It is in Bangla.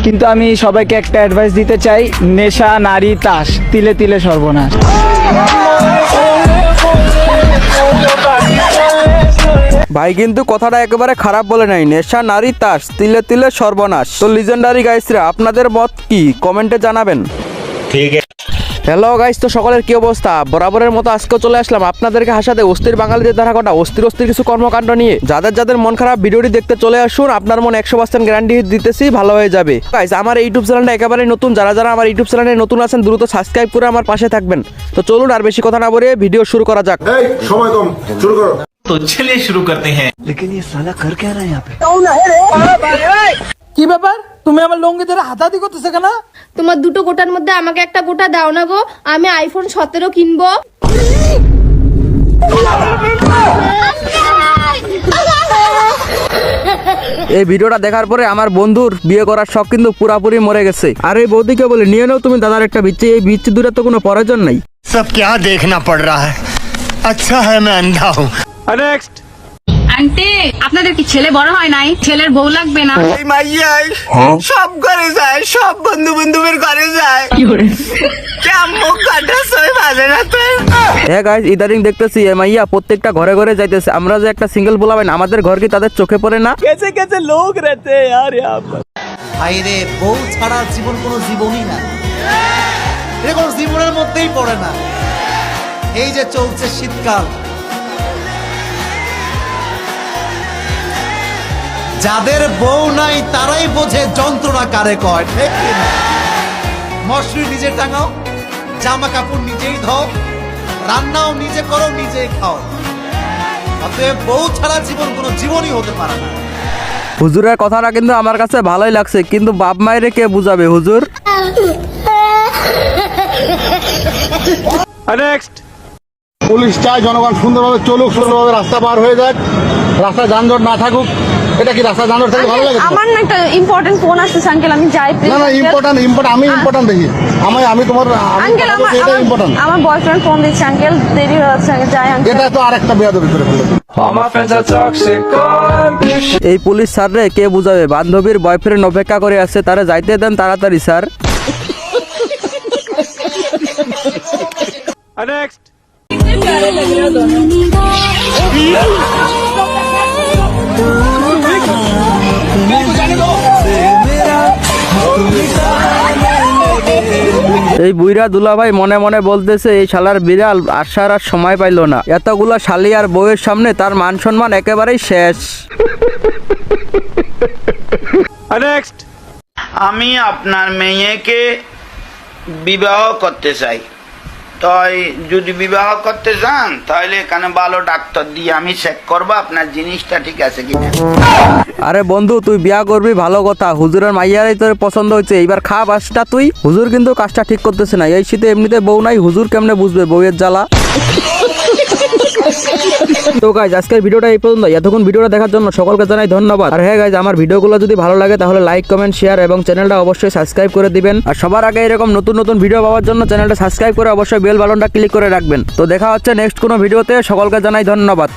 কিন্তু আমি সবাইকে একটা অ্যাডভাইস দিতে চাই, নেশা নারী তাস, তিলে তিলে সর্বনাশ। ভাই কিন্তু কথাটা একেবারে খারাপ বলে নাই, নেশা নারী তাস তিলে তিলে সর্বনাশ। তো লিজেন্ডারি গাইসরা আপনাদের মত কি কমেন্টে জানাবেন। ঠিক আছে। হ্যালো গাইস, তো সকলের কি অবস্থা? বরাবরের মতো আজকেও চলে আসলাম আপনাদেরকে হাসাতে অস্থির বাঙালিদের ধারা কটা অস্থির কিছু কর্মকাণ্ড নিয়ে। যাদের মন খারাপ ভিডিওটি দেখতে চলে আসুন, আপনার মন 100% গ্যারান্টি দিতেছি ভালো হয়ে যাবে। গাইস আমার ইউটিউব চ্যানেলটা একেবারে নতুন, যারা আমার ইউটিউব চ্যানেলে নতুন আছেন দ্রুত সাবস্ক্রাইব করে আমার পাশে থাকবেন। তো চলুন আর বেশি কথা না বলে ভিডিও শুরু করা যাক। এই সময় কম, শুরু করো। तो चलिए शुरू करते हैं। কি ব্যাপার, তুমি আমার লঙ্গি ধরে হাতাহাতি করতেছে কেন? তোমার দুটো গোটার মধ্যে আমাকে একটা গোটা দাও না গো, আমি আইফোন 17 কিনবো। এই ভিডিওটা দেখার পরে আমার বন্ধুর বিয়ে করার শখ কিন্তু পুরাপুরি মরে গেছে। আর এই বৌদিকে বলে নিয়ে নাও তুমি দাদার একটা বিচ্ছি, এই বিচ্ছি দূরে তো কোনো প্রয়োজন নাই। सब क्या देखना पड़ रहा है? अच्छा है मैं अंधा हूँ। নেক্সট আন্টি আপনাদের কি ছেলে বড় হয় নাই? ছেলের বউ লাগবে না? সব ঘরে যায়, সব বন্ধু বান্ধবের ঘরে যায়। মুখ কাটা সই ভালো না তো। হ্যাঁ গাইস, ইদারিং দেখতেছি মাইয়া প্রত্যেকটা ঘরে ঘরে যাইতেছে। আমরা যে একটা সিঙ্গেল বলাবেন, আমাদের ঘর কি তাদের চোখে পড়ে না? ভাইরে বউ ছাড়া জীবন কোনো জীবনই না, এটা কোনো জীবনের মধ্যেই পড়ে না। এই যে চলছে শীতকাল, যাদের বউ নাই তারাই বোঝে যন্ত্রণা কারে কয়, ঠিক কিনা? মশারি নিজে টাঙাও, জামা কাপড় নিজেই ধোও, রান্নাও নিজে করো, নিজেই খাও। অতএব বউ ছাড়া জীবন কোনো জীবনই হতে পারে না। হুজুরের কথাটা কিন্তু আমার কাছে ভালোই লাগছে, কিন্তু বাপ মায়েরে কে বুঝাবে হুজুর? নেক্সট পুলিশ চায় জনগণ সুন্দরভাবে চলুক, সুন্দরভাবে রাস্তা পার হয়ে যাক, রাস্তা যানজট না থাকুক। এটা কি রাস্তা যানজট থাকলে ভালো লাগে? আমার না একটা ইম্পর্টেন্ট ফোন আসছে আঙ্কেল, আমি যাই না না, ইম্পর্টেন্ট আমি ইম্পর্টেন্ট দেখি। আমি তোমার আঙ্কেল, এটা ইম্পর্টেন্ট। আমার বয়ফ্রেন্ড ফোন দিচ্ছে আঙ্কেল, দেরি হয়ে যাচ্ছে, যাই আঙ্কেল। এটা তো আরেকটা বেয়াদবি করে ফেললো। এই পুলিশ স্যার রে কে বুঝাবে? বান্ধবীর বয়ফ্রেন্ড অপেক্ষা করে আছে, তারা যাইতে দেন তাড়াতাড়ি স্যার। নেক্সট এই বুইরা দুলাভাই মনে মনে বলতেছে এই শালার বিড়াল আসার আর সময় পাইলো না। এতগুলা শালি আর বউয়ের সামনে তার মান সম্মান একেবারেই শেষ। নেক্সট আমি আপনার মেয়েকে বিবাহ করতে চাই, তাই যদি বিবাহ করতে চান তাহলে এখানে ভালো ডাক্তার দিয়ে আমি চেক করবো আপনার জিনিসটা ঠিক আছে কিনা। আরে বন্ধু, তুই বিয়া করবি ভালো কথা, হুজুরের মাইয়ারাই তোর পছন্দ হয়েছে, এইবার খা বাসটা তুই। হুজুর কিন্তু কাজটা ঠিক করতেছে না, এই শীতে এমনিতে বউ নাই, হুজুর কেমনে বুঝবে বউয়ের জ্বালা। তো গাইজ আজকের ভিডিওটা এই পর্যন্ত। এতক্ষণ ভিডিওটা দেখার জন্য সকলকে জানাই ধন্যবাদ। আর হ্যাঁ গাইজ, আমার ভিডিওগুলো যদি ভালো লাগে তাহলে লাইক কমেন্ট শেয়ার এবং চ্যানেলটা অবশ্যই সাবস্ক্রাইব করে দিবেন। আর সবার আগে এরকম নতুন ভিডিও পাওয়ার জন্য চ্যানেলটা সাবস্ক্রাইব করে অবশ্যই বেল বাটনটা ক্লিক করে রাখবেন। তো দেখা হচ্ছে নেক্সট কোনো ভিডিওতে, সকলকে জানাই ধন্যবাদ।